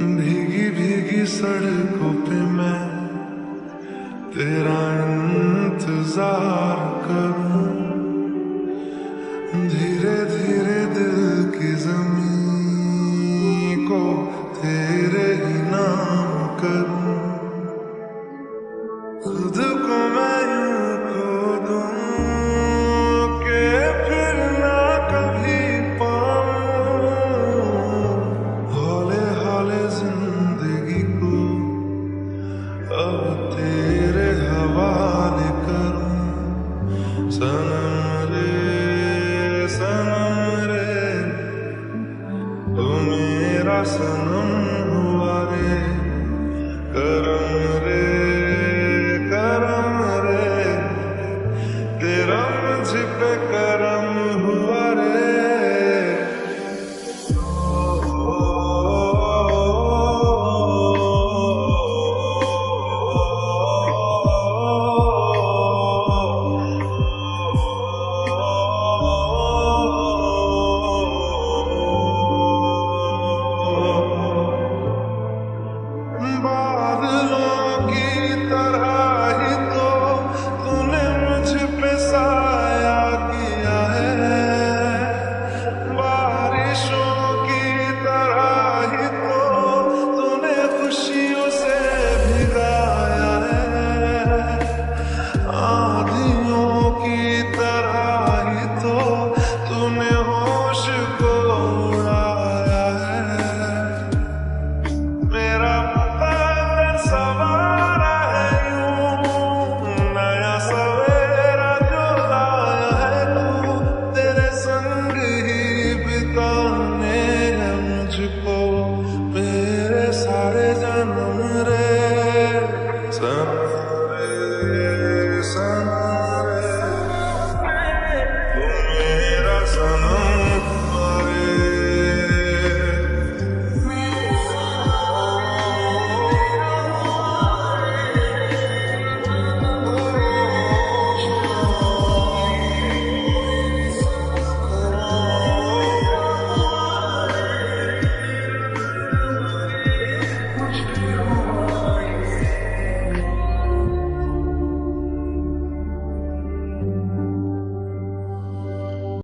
भीगी भीगी सड़कों पे मैं तेरा इंतजार करूं, धीरे धीरे दिल की जमीन को तेरे ही नाम करूं, खुद को मैं यूं खो दूं कि फिर ना कभी पाऊं, हौले हौले जिंदगी को अब तेरे हवाले करूं। सनम रे तू मेरा सनम हुआ रे, करम रे तेरा मुझ पे करम हुआ रे। बादलों की तरह ही तो तूने मुझ पे साया किया है, बारिशों की तरह ही तो तूने खुशियों से भिगाया है, आंधियों की तरह ही तो तूने होश को